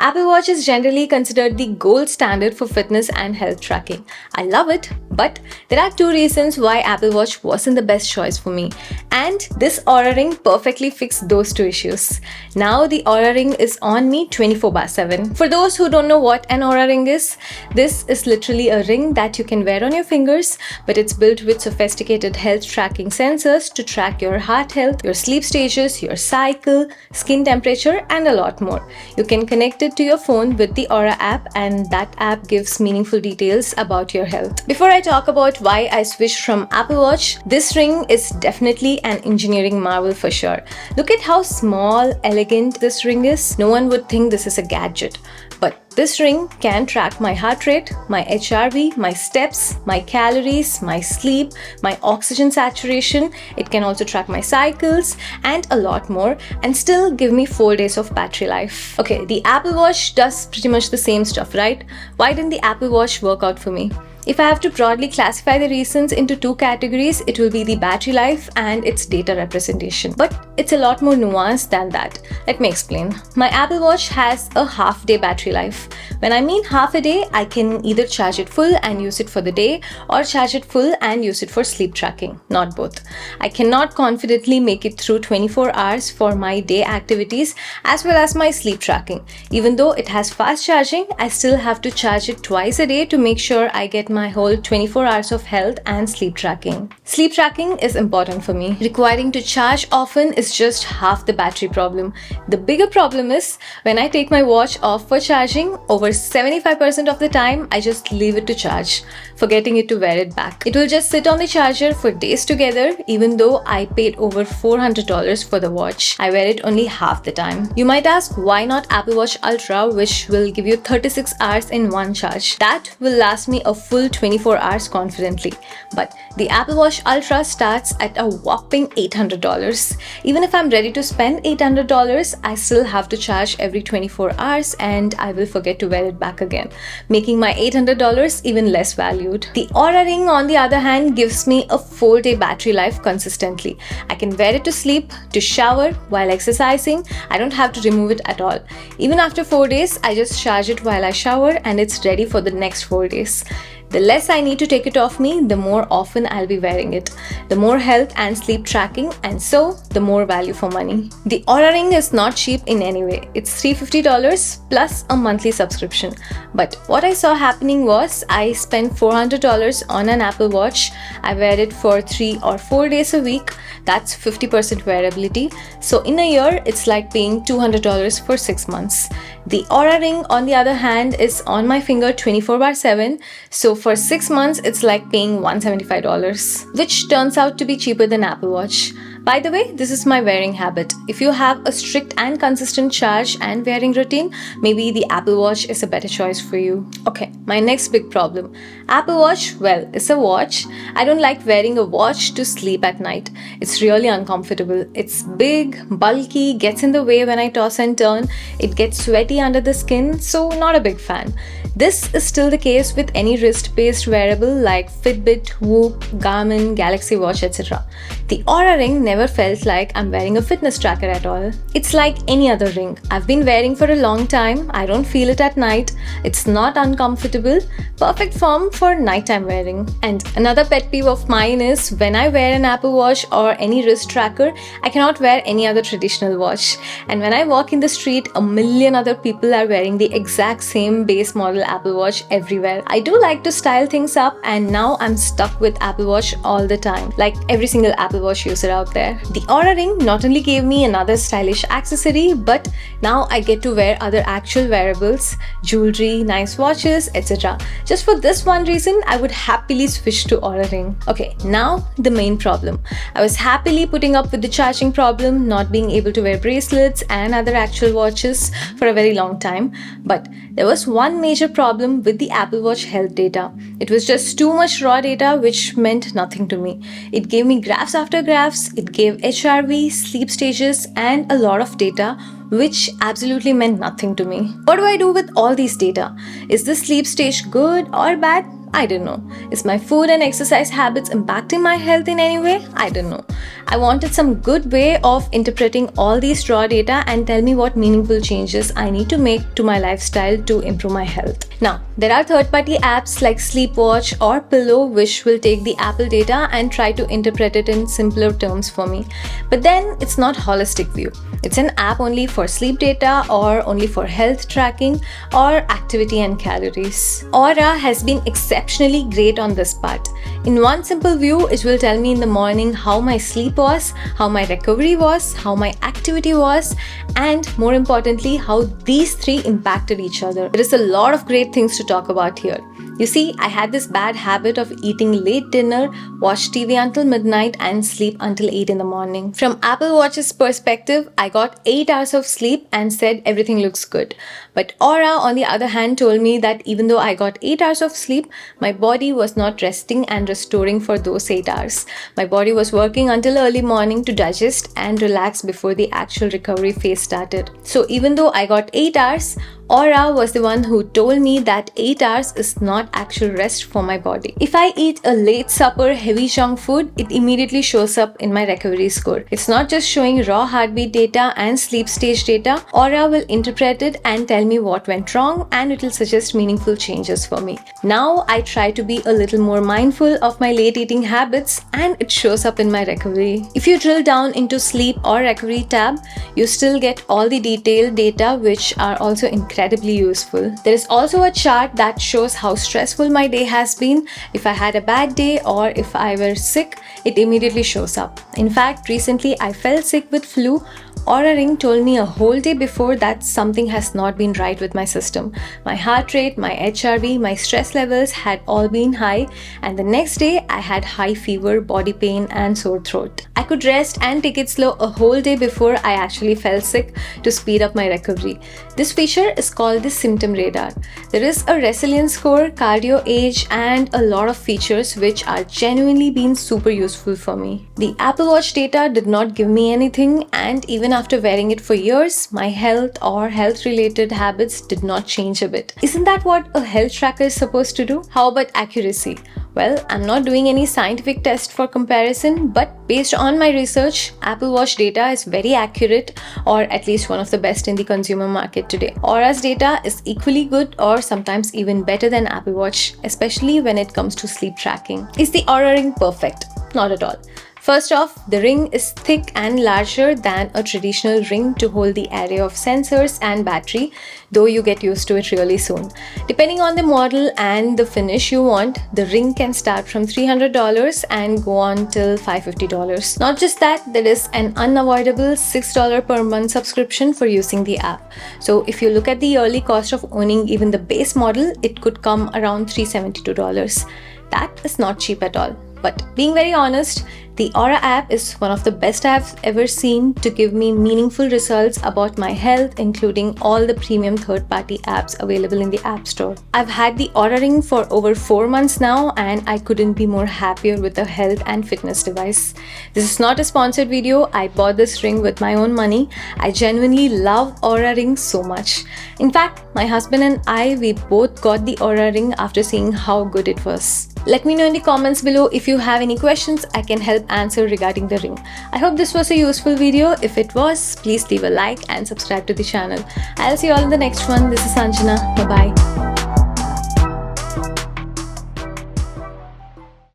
Apple Watch is generally considered the gold standard for fitness and health tracking. I love it, but there are two reasons why Apple Watch wasn't the best choice for me. And this OURA Ring perfectly fixed those two issues. Now the OURA Ring is on me 24/7. For those who don't know what an OURA Ring is, this is literally a ring that you can wear on your fingers, but it's built with sophisticated health tracking sensors to track your heart health, your sleep stages, your cycle, skin temperature, and a lot more. You can connect it to your phone with the OURA app, and that app gives meaningful details about your health. Before I talk about why I switched from Apple Watch, this ring is definitely an engineering marvel for sure. Look at how small, elegant this ring is. No one would think this is a gadget. But this ring can track my heart rate, my HRV, my steps, my calories, my sleep, my oxygen saturation. It can also track my cycles and a lot more, and still give me 4 days of battery life. Okay, the Apple Watch does pretty much the same stuff, right? Why didn't the Apple Watch work out for me? If I have to broadly classify the reasons into two categories, it will be the battery life and its data representation. But it's a lot more nuanced than that. Let me explain. My Apple Watch has a half-day battery life. When I mean half a day, I can either charge it full and use it for the day, or charge it full and use it for sleep tracking, not both. I cannot confidently make it through 24 hours for my day activities as well as my sleep tracking. Even though it has fast charging, I still have to charge it twice a day to make sure I get my whole 24 hours of health and sleep tracking. Sleep tracking is important for me. Requiring to charge often is just half the battery problem. The bigger problem is when I take my watch off for charging, over 75% of the time I just leave it to charge, forgetting it to wear it back. It will just sit on the charger for days together, even though I paid over $400 for the watch. I wear it only half the time. You might ask, why not Apple Watch Ultra, which will give you 36 hours in one charge? That will last me a full 24 hours confidently. But the Apple Watch Ultra starts at a whopping $800. Even if I'm ready to spend $800, I still have to charge every 24 hours and I will forget to wear it back again, making my $800 even less valued. The OURA Ring, on the other hand, gives me a 4-day battery life consistently. I can wear it to sleep, to shower, while exercising. I don't have to remove it at all. Even after 4 days, I just charge it while I shower and it's ready for the next 4 days. The less I need to take it off me, the more often I'll be wearing it. The more health and sleep tracking, and so the more value for money. The OURA Ring is not cheap in any way. It's $350 plus a monthly subscription. But what I saw happening was I spent $400 on an Apple Watch. I wear it for 3 or 4 days a week. That's 50% wearability. So in a year, it's like paying $200 for 6 months. The OURA Ring, on the other hand, is on my finger 24/7. So for 6 months, it's like paying $175, which turns out to be cheaper than Apple Watch. By the way, this is my wearing habit. If you have a strict and consistent charge and wearing routine, maybe the Apple Watch is a better choice for you. Okay, my next big problem. Apple Watch, well, it's a watch. I don't like wearing a watch to sleep at night. It's really uncomfortable. It's big, bulky, gets in the way when I toss and turn. It gets sweaty under the skin, so not a big fan. This is still the case with any wrist-based wearable like Fitbit, Whoop, Garmin, Galaxy Watch, etc. The OURA Ring never felt like I'm wearing a fitness tracker at all. It's like any other ring. I've been wearing for a long time. I don't feel it at night. It's not uncomfortable. Perfect form for nighttime wearing. And another pet peeve of mine is when I wear an Apple Watch or any wrist tracker, I cannot wear any other traditional watch. And when I walk in the street, a million other people are wearing the exact same base model Apple Watch everywhere. I do like to style things up, and now I'm stuck with Apple Watch all the time, like every single Apple Watch user out there. The OURA Ring not only gave me another stylish accessory, but now I get to wear other actual wearables, jewelry, nice watches, etc. Just for this one reason, I would happily switch to OURA Ring. Okay, now the main problem. I was happily putting up with the charging problem, not being able to wear bracelets and other actual watches for a very long time. But there was one major problem with the Apple Watch health data. It was just too much raw data, which meant nothing to me. It gave me graphs after graphs, it gave HRV, sleep stages, and a lot of data, which absolutely meant nothing to me. What do I do with all these data? Is the sleep stage good or bad? I don't know. Is my food and exercise habits impacting my health in any way? I don't know. I wanted some good way of interpreting all these raw data and tell me what meaningful changes I need to make to my lifestyle to improve my health. Now, there are third-party apps like Sleepwatch or Pillow which will take the Apple data and try to interpret it in simpler terms for me. But then it's not holistic view. It's an app only for sleep data or only for health tracking or activity and calories. OURA has been exceptionally great on this part. In one simple view, it will tell me in the morning how my sleep was, how my recovery was, how my activity was, and more importantly, how these three impacted each other. There is a lot of great things to talk about here. You see, I had this bad habit of eating late dinner, watch TV until midnight, and sleep until 8 in the morning. From Apple Watch's perspective, I got 8 hours of sleep and said everything looks good. But OURA, on the other hand, told me that even though I got 8 hours of sleep, my body was not resting and restoring for those 8 hours. My body was working until early morning to digest and relax before the actual recovery phase started. So even though I got 8 hours, OURA was the one who told me that 8 hours is not actual rest for my body. If I eat a late supper heavy junk food, it immediately shows up in my recovery score. It's not just showing raw heartbeat data and sleep stage data. OURA will interpret it and tell me what went wrong, and it will suggest meaningful changes for me. Now I try to be a little more mindful of my late eating habits, and it shows up in my recovery. If you drill down into sleep or recovery tab, you still get all the detailed data which are also incredibly useful. There is also a chart that shows how stressful my day has been. If I had a bad day or if I were sick, it immediately shows up. In fact, recently I fell sick with flu. OURA Ring told me a whole day before that something has not been right with my system. My heart rate, my HRV, my stress levels had all been high, and the next day I had high fever, body pain, and sore throat. I could rest and take it slow a whole day before I actually fell sick to speed up my recovery. This feature is called the symptom radar. There is a resilience score, cardio age, and a lot of features which are genuinely been super useful for me. The Apple Watch data did not give me anything, and even after wearing it for years, my health or health-related habits did not change a bit. Isn't that what a health tracker is supposed to do? How about accuracy? Well, I'm not doing any scientific test for comparison, but based on my research, Apple Watch data is very accurate, or at least one of the best in the consumer market today. OURA's data is equally good or sometimes even better than Apple Watch, especially when it comes to sleep tracking. Is the OURA Ring perfect? Not at all. First off, the ring is thick and larger than a traditional ring to hold the array of sensors and battery, though you get used to it really soon. Depending on the model and the finish you want, the ring can start from $300 and go on till $550. Not just that, there is an unavoidable $6 per month subscription for using the app. So if you look at the yearly cost of owning even the base model, it could come around $372. That is not cheap at all. But being very honest, the OURA app is one of the best I've ever seen to give me meaningful results about my health, including all the premium third-party apps available in the App Store. I've had the OURA Ring for over 4 months now, and I couldn't be more happier with the health and fitness device. This is not a sponsored video. I bought this ring with my own money. I genuinely love OURA Ring so much. In fact, my husband and I, we both got the OURA Ring after seeing how good it was. Let me know in the comments below if you have any questions I can help answer regarding the ring. I hope this was a useful video. If it was, please leave a like and subscribe to the channel. I'll see you all in the next one. This is Anjana. Bye-bye.